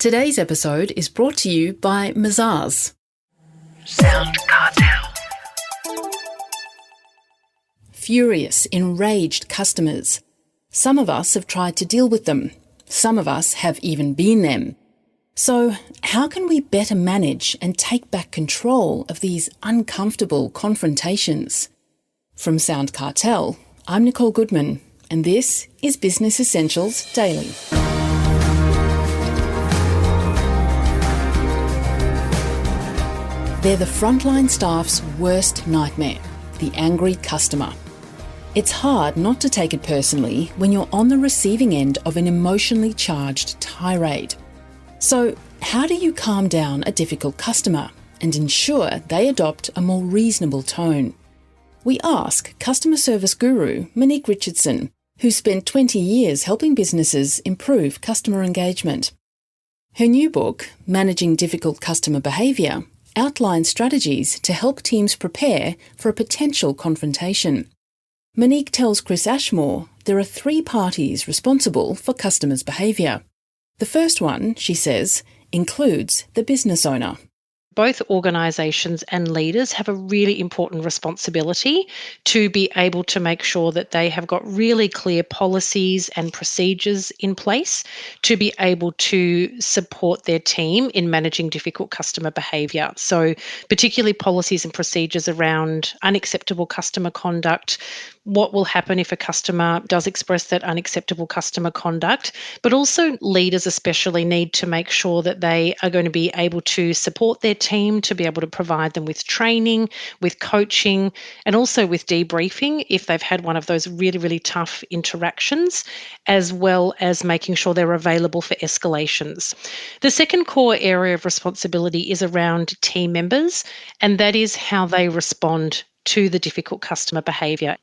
Today's episode is brought to you by Mazars. SoundCartel. Furious, enraged customers. Some of us have tried to deal with them. Some of us have even been them. So, how can we better manage and take back control of these uncomfortable confrontations? From SoundCartel, I'm Nicole Goodman, and this is Business Essentials Daily. They're the frontline staff's worst nightmare, the angry customer. It's hard not to take it personally when you're on the receiving end of an emotionally charged tirade. So, how do you calm down a difficult customer and ensure they adopt a more reasonable tone? We ask customer service guru Monique Richardson, who spent 20 years helping businesses improve customer engagement. Her new book, Managing Difficult Customer Behaviour, outlines strategies to help teams prepare for a potential confrontation. Monique tells Chris Ashmore there are three parties responsible for customers' behaviour. The first one, she says, includes the business owner. Both organisations and leaders have a really important responsibility to be able to make sure that they have got really clear policies and procedures in place to be able to support their team in managing difficult customer behaviour. So particularly policies and procedures around unacceptable customer conduct, what will happen if a customer does express that unacceptable customer conduct, but also leaders especially need to make sure that they are going to be able to support their team, to be able to provide them with training, with coaching, and also with debriefing if they've had one of those really, really tough interactions, as well as making sure they're available for escalations. The second core area of responsibility is around team members, and that is how they respond to the difficult customer behaviour.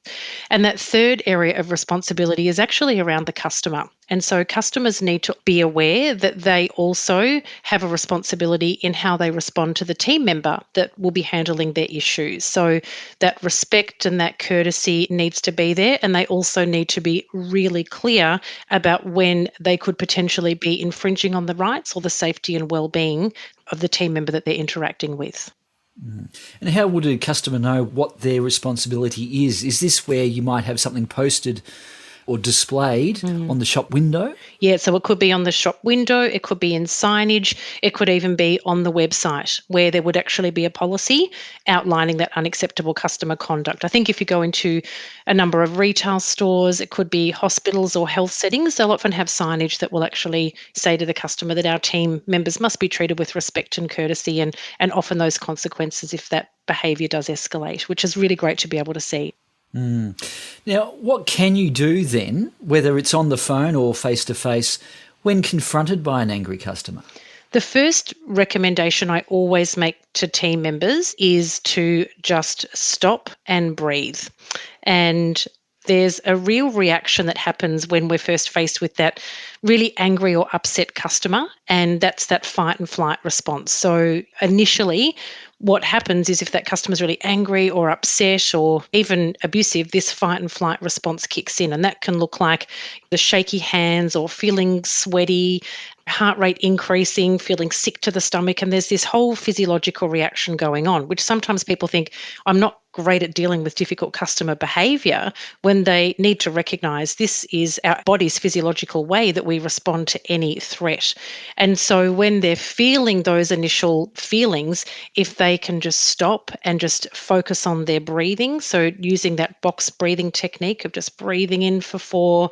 And that third area of responsibility is actually around the customer. And so customers need to be aware that they also have a responsibility in how they respond to the team member that will be handling their issues. So that respect and that courtesy needs to be there, and they also need to be really clear about when they could potentially be infringing on the rights or the safety and well-being of the team member that they're interacting with. And how would a customer know what their responsibility is? Is this where you might have something posted or displayed on the shop window? Yeah, so it could be on the shop window, it could be in signage, it could even be on the website where there would actually be a policy outlining that unacceptable customer conduct. I think if you go into a number of retail stores, it could be hospitals or health settings, they'll often have signage that will actually say to the customer that our team members must be treated with respect and courtesy and often those consequences if that behaviour does escalate, which is really great to be able to see. Now, what can you do then, whether it's on the phone or face-to-face, when confronted by an angry customer? The first recommendation I always make to team members is to just stop and breathe. And there's a real reaction that happens when we're first faced with that really angry or upset customer, and that's that fight and flight response. So initially, what happens is if that customer's really angry or upset or even abusive, this fight and flight response kicks in, and that can look like the shaky hands or feeling sweaty, heart rate increasing, feeling sick to the stomach, and there's this whole physiological reaction going on, which sometimes people think, I'm not great at dealing with difficult customer behaviour, when they need to recognise this is our body's physiological way that we respond to any threat. And so when they're feeling those initial feelings, if they can just stop and just focus on their breathing, so using that box breathing technique of just breathing in for 4,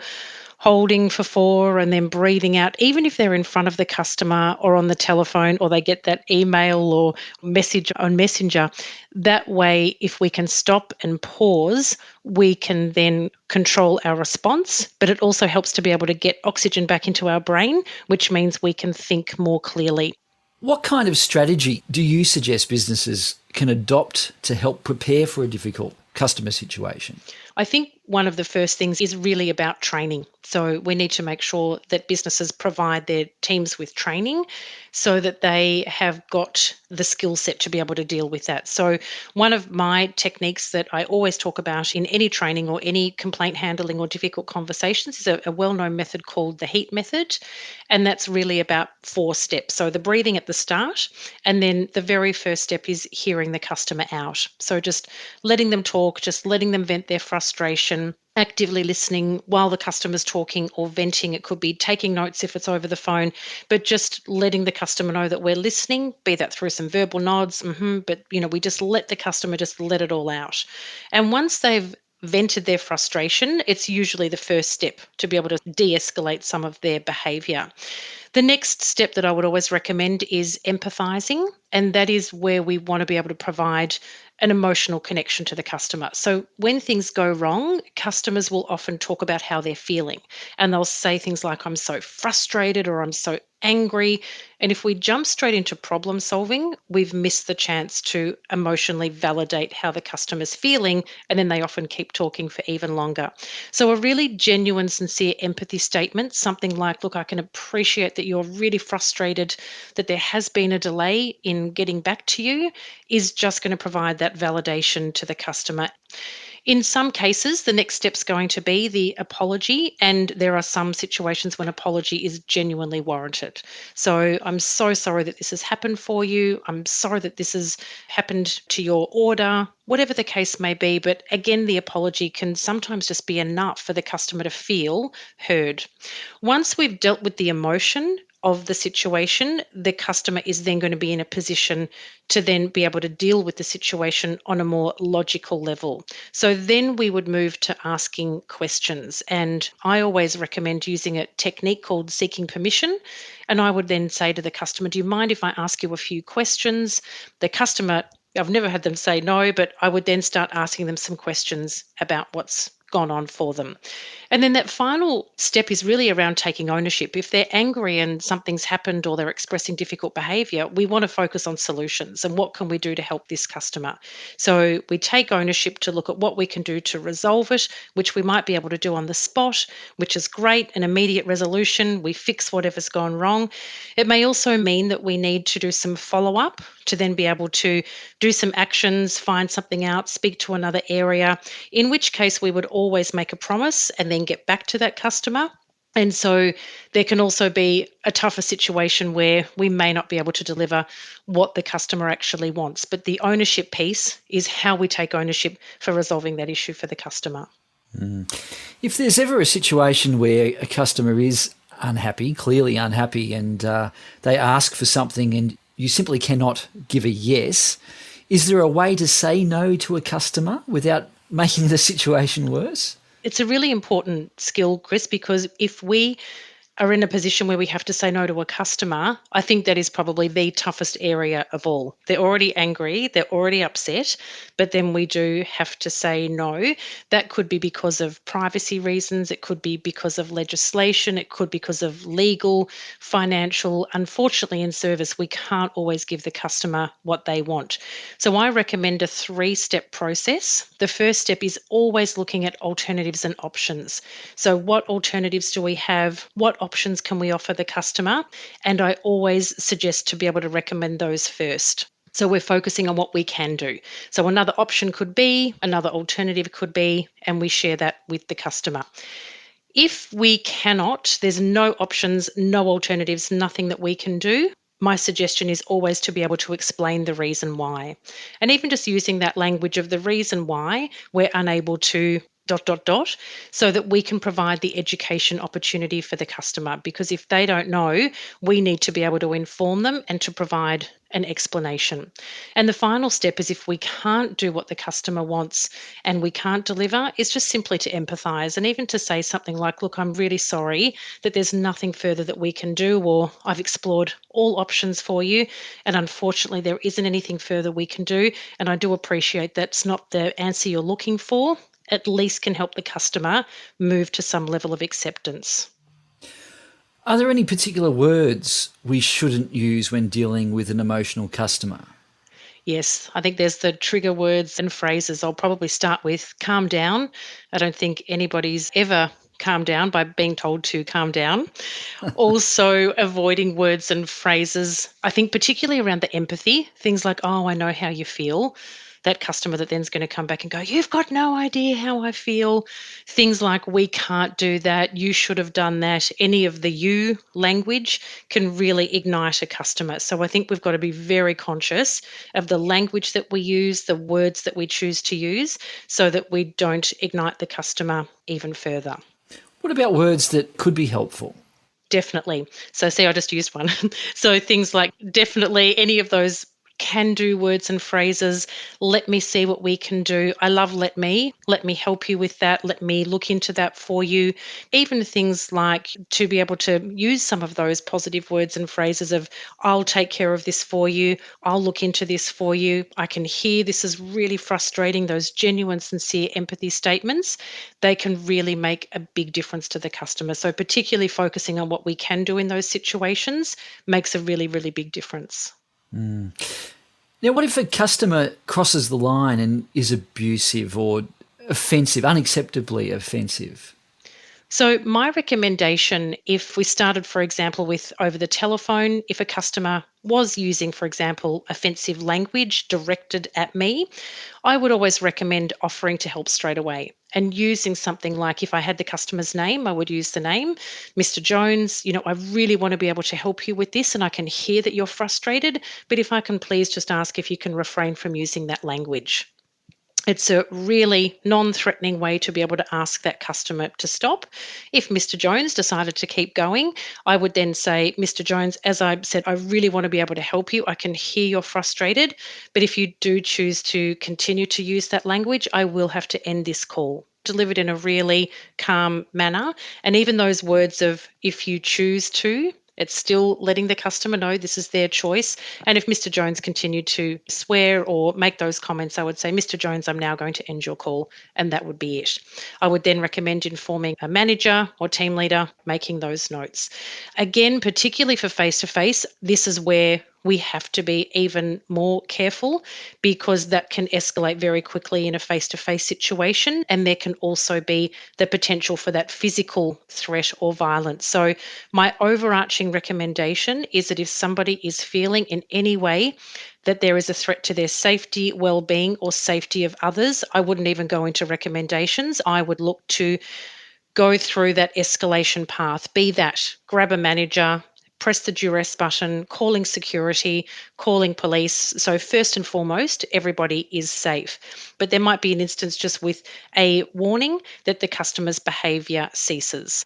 holding for 4 and then breathing out, even if they're in front of the customer or on the telephone or they get that email or message on Messenger. That way, if we can stop and pause, we can then control our response, but it also helps to be able to get oxygen back into our brain, which means we can think more clearly. What kind of strategy do you suggest businesses can adopt to help prepare for a difficult customer situation? I think one of the first things is really about training. So we need to make sure that businesses provide their teams with training so that they have got the skill set to be able to deal with that. So one of my techniques that I always talk about in any training or any complaint handling or difficult conversations is a well-known method called the HEAT method. And that's really about 4 steps. So the breathing at the start, and then the very first step is hearing the customer out. So just letting them talk, just letting them vent their frustration, actively listening while the customer's talking or venting. It could be taking notes if it's over the phone, but just letting the customer know that we're listening, be that through some verbal nods, but we just let the customer just let it all out. And once they've vented their frustration, it's usually the first step to be able to de-escalate some of their behavior. The next step that I would always recommend is empathizing, and that is where we want to be able to provide an emotional connection to the customer. So when things go wrong, customers will often talk about how they're feeling, and they'll say things like, I'm so frustrated or I'm so angry. And if we jump straight into problem solving, we've missed the chance to emotionally validate how the customer's feeling, and then they often keep talking for even longer. So a really genuine, sincere empathy statement, something like, look, I can appreciate that you're really frustrated that there has been a delay in getting back to you, is just going to provide that validation to the customer. In some cases, the next step's going to be the apology, and there are some situations when apology is genuinely warranted. So I'm so sorry that this has happened for you. I'm sorry that this has happened to your order, whatever the case may be. But again, the apology can sometimes just be enough for the customer to feel heard. Once we've dealt with the emotion of the situation, the customer is then going to be in a position to then be able to deal with the situation on a more logical level. So then we would move to asking questions. And I always recommend using a technique called seeking permission. And I would then say to the customer, do you mind if I ask you a few questions? The customer, I've never had them say no, but I would then start asking them some questions about what's gone on for them. And then that final step is really around taking ownership. If they're angry and something's happened or they're expressing difficult behavior, we want to focus on solutions and what can we do to help this customer. So we take ownership to look at what we can do to resolve it, which we might be able to do on the spot, which is great, an immediate resolution. We fix whatever's gone wrong. It may also mean that we need to do some follow-up to then be able to do some actions, find something out, speak to another area, in which case we would always make a promise and then get back to that customer. And so there can also be a tougher situation where we may not be able to deliver what the customer actually wants. But the ownership piece is how we take ownership for resolving that issue for the customer. If there's ever a situation where a customer is unhappy, clearly unhappy, and they ask for something and you simply cannot give a yes, is there a way to say no to a customer without making the situation worse? It's a really important skill, Chris, because if we are in a position where we have to say no to a customer, I think that is probably the toughest area of all. They're already angry, they're already upset, but then we do have to say no. That could be because of privacy reasons, it could be because of legislation, it could be because of legal, financial. Unfortunately, in service, we can't always give the customer what they want. So I recommend a 3-step process. The first step is always looking at alternatives and options. So what alternatives do we have? What options can we offer the customer? And I always suggest to be able to recommend those first. So we're focusing on what we can do. So another option could be, another alternative could be, and we share that with the customer. If we cannot, there's no options, no alternatives, nothing that we can do, my suggestion is always to be able to explain the reason why. And even just using that language of the reason why we're unable to ... so that we can provide the education opportunity for the customer. Because if they don't know, we need to be able to inform them and to provide an explanation. And the final step is if we can't do what the customer wants and we can't deliver, is just simply to empathise and even to say something like, look, I'm really sorry that there's nothing further that we can do, or I've explored all options for you and unfortunately there isn't anything further we can do, and I do appreciate that's not the answer you're looking for. At least can help the customer move to some level of acceptance. Are there any particular words we shouldn't use when dealing with an emotional customer? Yes, I think there's the trigger words and phrases. I'll probably start with calm down. I don't think anybody's ever calmed down by being told to calm down. Also, avoiding words and phrases, I think particularly around the empathy, things like, oh, I know how you feel. That customer that then's going to come back and go, you've got no idea how I feel. Things like, we can't do that. You should have done that. Any of the you language can really ignite a customer. So I think we've got to be very conscious of the language that we use, the words that we choose to use, so that we don't ignite the customer even further. What about words that could be helpful? Definitely. So see, I just used one. So things like definitely, any of those can do words and phrases. Let me see what we can do. I love let me help you with that. Let me look into that for you. Even things like to be able to use some of those positive words and phrases of, I'll take care of this for you. I'll look into this for you. I can hear this is really frustrating. Those genuine, sincere empathy statements, they can really make a big difference to the customer. So particularly focusing on what we can do in those situations makes a really, really big difference. Now, what if a customer crosses the line and is abusive or offensive, unacceptably offensive? So my recommendation, if we started, for example, with over the telephone, if a customer was using, for example, offensive language directed at me, I would always recommend offering to help straight away and using something like, if I had the customer's name, I would use the name, Mr. Jones, I really want to be able to help you with this and I can hear that you're frustrated, but if I can please just ask if you can refrain from using that language. It's a really non-threatening way to be able to ask that customer to stop. If Mr. Jones decided to keep going, I would then say, Mr. Jones, as I said, I really want to be able to help you. I can hear you're frustrated, but if you do choose to continue to use that language, I will have to end this call. Delivered in a really calm manner. And even those words of, if you choose to, it's still letting the customer know this is their choice. And if Mr. Jones continued to swear or make those comments, I would say, Mr. Jones, I'm now going to end your call. And that would be it. I would then recommend informing a manager or team leader, making those notes. Again, particularly for face-to-face, this is where we have to be even more careful because that can escalate very quickly in a face-to-face situation. And there can also be the potential for that physical threat or violence. So my overarching recommendation is that if somebody is feeling in any way that there is a threat to their safety, well-being, or safety of others, I wouldn't even go into recommendations. I would look to go through that escalation path, be that grab a manager, press the duress button, calling security, calling police. So first and foremost, everybody is safe. But there might be an instance just with a warning that the customer's behaviour ceases.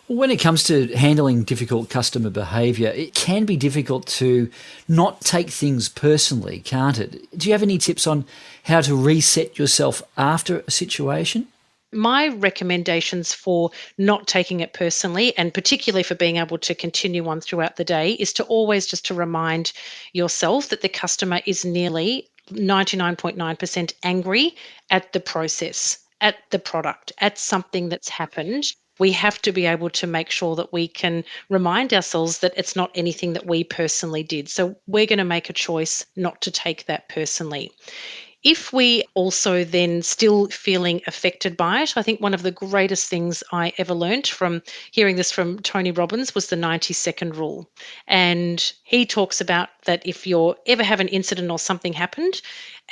Well, when it comes to handling difficult customer behaviour, it can be difficult to not take things personally, can't it? Do you have any tips on how to reset yourself after a situation? My recommendations for not taking it personally, and particularly for being able to continue on throughout the day, is to always just to remind yourself that the customer is nearly 99.9% angry at the process, at the product, at something that's happened. We have to be able to make sure that we can remind ourselves that it's not anything that we personally did. So we're going to make a choice not to take that personally. If we also then still feeling affected by it, I think one of the greatest things I ever learned from hearing this from Tony Robbins was the 90-second rule. And he talks about that if you ever have an incident or something happened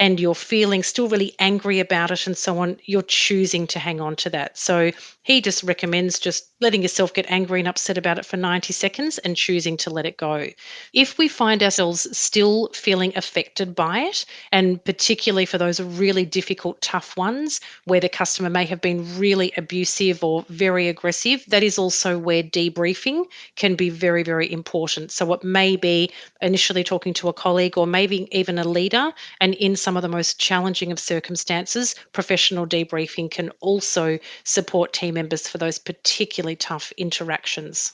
and you're feeling still really angry about it and so on, you're choosing to hang on to that. So he just recommends just letting yourself get angry and upset about it for 90 seconds and choosing to let it go. If we find ourselves still feeling affected by it, and particularly for those really difficult, tough ones where the customer may have been really abusive or very aggressive, that is also where debriefing can be very, very important. So it may be initially talking to a colleague or maybe even a leader, and in some of the most challenging of circumstances, professional debriefing can also support team members for those particularly tough interactions.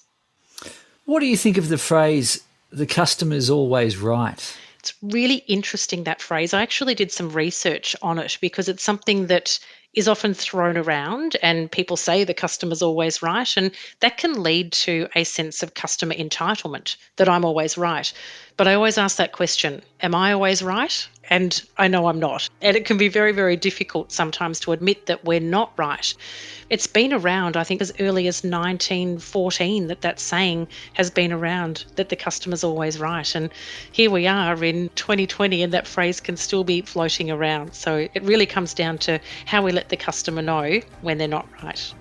What do you think of the phrase, the customer's always right? It's really interesting, that phrase. I actually did some research on it because it's something that is often thrown around and people say the customer's always right, and that can lead to a sense of customer entitlement, that I'm always right. But I always ask that question, am I always right? And I know I'm not. And it can be very, very difficult sometimes to admit that we're not right. It's been around, I think, as early as 1914 that saying has been around, that the customer's always right. And here we are in 2020 and that phrase can still be floating around. So it really comes down to how we let the customer know when they're not right.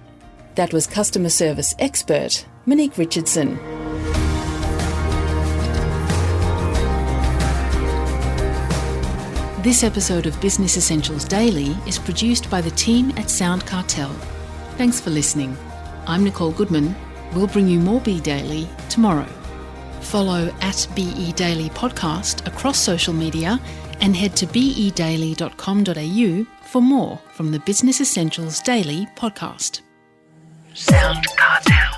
That was customer service expert Monique Richardson. This episode of Business Essentials Daily is produced by the team at SoundCartel. Thanks for listening. I'm Nicole Goodman. We'll bring you more Be Daily tomorrow. Follow at BE Daily Podcast across social media and head to bedaily.com.au for more from the Business Essentials Daily podcast. SoundCartel.